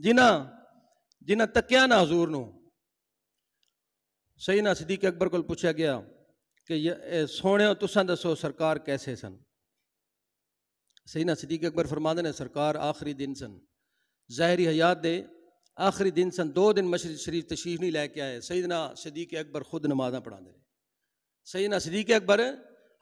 جنہ تکیا نہ حضور نو. سیدنا صدیق اکبر کو پوچھا گیا کہ سونے تساں دسو سرکار کیسے سن. سیدنا صدیق اکبر فرماندے نے سرکار آخری دن سن، ظاہری حیات دے آخری دن سن، 2 دن مسجد شریف تشریف نہیں لے کے آئے. سیدنا صدیق اکبر خود نمازاں پڑھاندے رہے. سیدنا صدیق اکبر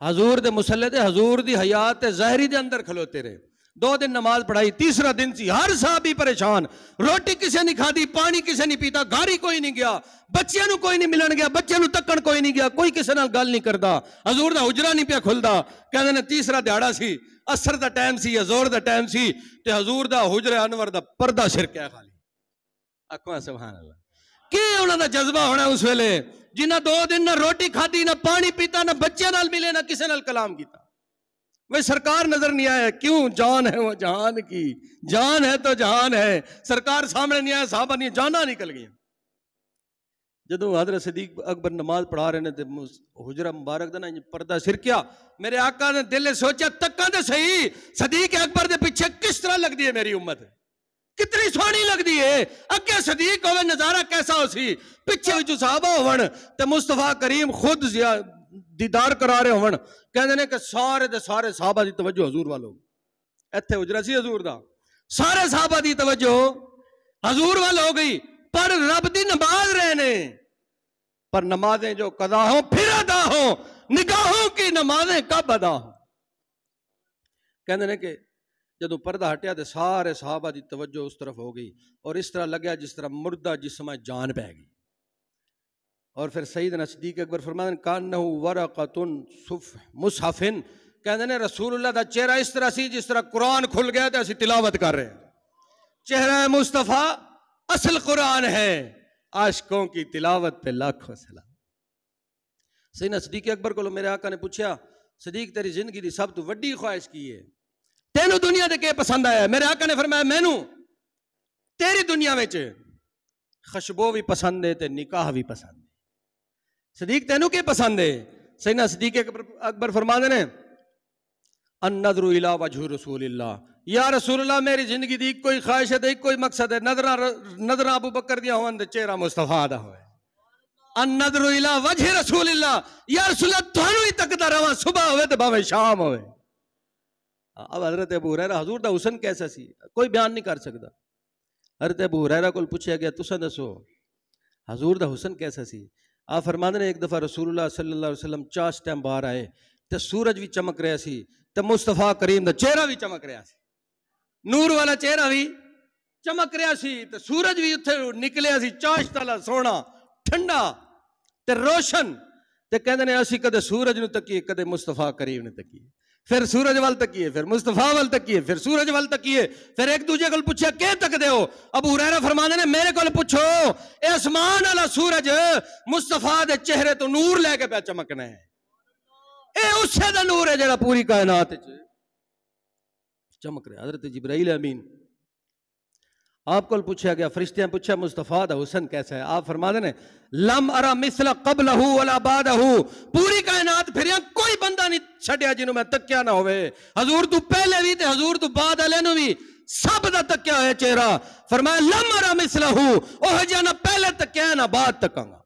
حضور دے مصلی تے حضور دی حیات تے ظاہری دے اندر کھلوتے رہے. 2 دن نماز پڑھائی، تیسرا دن سی، ہر صحابی پریشان، روٹی کسے نہیں کھادی، پانی کسے نہیں پیتا، گھر ہی کوئی نہیں گیا، بچیاں نو کوئی نہیں ملن گیا، بچیاں نو تکن کوئی نہیں گیا، کوئی کسے نال گل نہیں کردا، حضور دا حجرہ نہیں پیا کھلدا. کہندے نے تیسرا دیہاڑا سی، عصر دا ٹائم سی، زور دا ٹائم سی، تے حضور دا حجرہ انور دا پردہ چھرکیا خالی. آکھو سبحان اللہ. کی انہاں دا جذبہ ہونا اس ویلے جنہ 2 دن نہ روٹی کھادی، نہ پانی پیتا، نہ بچیاں نال ملے، نہ کسے نال کلام کیتا. وہ سرکار نظر نہیں آیا. کیوں؟ جان ہے وہ جہان کی، جان ہے تو جہان ہے. سرکار سامنے نہیں آیا، صحابہ نہیں، جانا نکل گیا. جدو حضرت صدیق اکبر نماز پڑھا رہے نے تے حجرہ مبارک دا نا پردہ سرکیا. میرے آقا نے دل نے سوچا تکاں دے صحیح صدیق اکبر دے پیچھے کس طرح لگ دی ہے میری امت، کتنی سونی لگ دی ہے. اگے صدیق ہوئے نظارہ کیسا ہو سی، پیچھے جو صحابہ ہون تے مصطفیٰ کریم خود دیدار کرا رہے ہون. کہندے نے کہ سارے دے سارے صحابہ دی توجہ حضور والو، ایتھے حجرہ سی حضور دا، سارے صحابہ دی توجہ حضور وال ہو گئی. پر رب دی نماز رہے نے، پر نمازیں جو قضا ہوں پھر ادا ہوں، نگاہوں کی نمازیں کب ادا ہوں. کہندے نے کہ جدو پردہ ہٹیا تو سارے صحابہ دی توجہ اس طرف ہو گئی اور اس طرح لگیا جس طرح مردہ جسم جان پہ گئی. اور پھر سیدنا صدیق اکبر فرماتے ہیں کانہ ورقۃ صف مصحف. کہندے نے رسول اللہ دا چہرہ اس طرح سی جس طرح قرآن کھل گیا تو اسی تلاوت کر رہے ہیں. چہرہ مصطفیٰ اصل قرآن ہے، عاشقوں کی تلاوت پہ لاکھوں سلام. سیدنا صدیق اکبر کو میرے آقا نے پوچھا صدیق تیری زندگی دی سب تو وڈی خواہش کی ہے، تینوں دنیا دے کے پسند آیا؟ میرے آقا نے فرمایا مینوں تیری دنیا میں خشبو بھی پسند ہے تے نکاح بھی پسند ہے. صدیق تینوں کے پسند ہے؟ سیدنا صدیق اکبر فرماتے ہیں النظر الی وجہ رسول اللہ. یا رسول اللہ میری زندگی دی کوئی خواہش ہے، کوئی مقصد ہے، نظر ابو بکر دیا ہون تے چہرہ مصطفیٰ دا ہوئے. النظر الی وجہ رسول اللہ، یا رسول اللہ تھانوں ہی تکدا رہواں، صبح ہوئے تے باویں شام ہوئے. اب حضرت ابو ہریرہ حضور دا حسن کیسا سی کوئی بیان نہیں کر سکتا. حضرت ابو ہریرہ کو پوچھا گیا تساں دسو حضور دا حسن کیسا سی. آپ فرماندے نے ایک دفعہ رسول اللہ صلی اللہ علیہ وسلم چاش ٹائم باہر آئے تے سورج بھی چمک رہا سی تے مصطفیٰ کریم دا چہرہ بھی چمک رہا سی، نور والا چہرہ بھی چمک رہا سی تے سورج بھی اتھے نکلیا سی، چاش تالا سونا ٹھنڈا تے روشن. تے کہندے نے اسی کدے سورج نو تکیے، کدے مصطفیٰ کریم نے تکیے، پھر سورج وال تکیے، پھر مصطفیٰ وال تکیے، پھر سورج وال تکیے، پھر ایک دوجے کو پوچھا کہ تک دے ہو؟ ابو ہریرہ فرماندے نے میرے کو پوچھو اے اسمان والا سورج مصطفیٰ دے چہرے تو نور لے کے پہ چمکنا ہے. اے اسے دا نور ہے جڑا پوری کائنات چمک رہا. حضرت جبرائیل امین آپ کو پوچھا گیا، فرشتیاں پوچھا مصطفیٰ دا حسن کیسا ہے؟ آپ فرماتے ہیں لم ارا مثل قبلہ ولا بعدہ، پوری کائنات پھر کوئی بندہ نہیں چھڑیا جنہوں میں تکیا نہ ہوئے. حضور تو پہلے بھی تے حضور تو بعد علیہ نو بھی سب دا تکیا ہے چہرہ. فرمایا لم ارا مثلہ، اوہ جا نہ پہلے تکیا نہ بعد تکاں گا.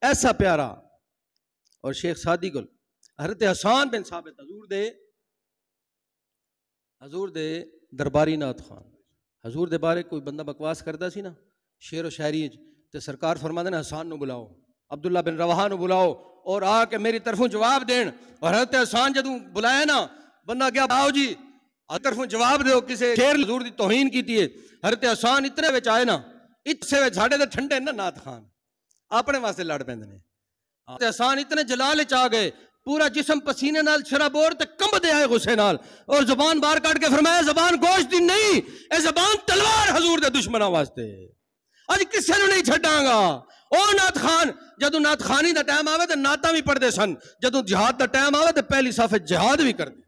ایسا پیارا. اور شیخ سعدی کو حضرت حسان بن ثابت حضور دے درباری نعت خوان، حضور دے بارے کوئی بندہ بکواس کرتا سی نا شعر و شاعری تے سرکار فرماندے نے حسان نو بلاؤ، عبداللہ بن رواحہ نو بلاؤ اور آ کے میری طرفوں جواب دین. اور حضرت حسان جدوں بلایا نا بندہ گیا باؤ جی طرفوں جواب دیو کسے شعر حضور دی توہین کیتی ہے. حضرت حسان اتنے وچ آئے نا اتنے وچ ساڈے تے ٹھنڈے نا نعت خان اپنے واسطے لڑ پیندے نے. حضرت حسان اتنے جلال وچ آ گئے، پورا جسم پسینے نال شرابور تے کمبدے آئے غصے نال، اور زبان باہر کاٹ کے فرمایا زبان گوشت دی نہیں، اے زبان تلوار حضور دے دشمناں واسطے، اج کسے نو نہیں چھڈاں گا. او نعت خان جدوں نعت خانی دا ٹائم آوے تے نعتاں بھی پڑھدے سن، جدوں جہاد دا ٹائم آوے تے پہلی صف جہاد بھی کردے.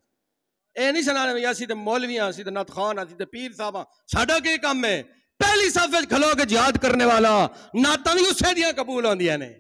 اے نہیں سنانے اسی تے مولویاں اسی تے نعت خان اسی تے پیر صاحباں، ساڈا کی کم ہے؟ پہلی صف وچ کھلو کے جہاد کرنے والا نعتاں بھی اسے دیاں قبول ہوندیاں نے.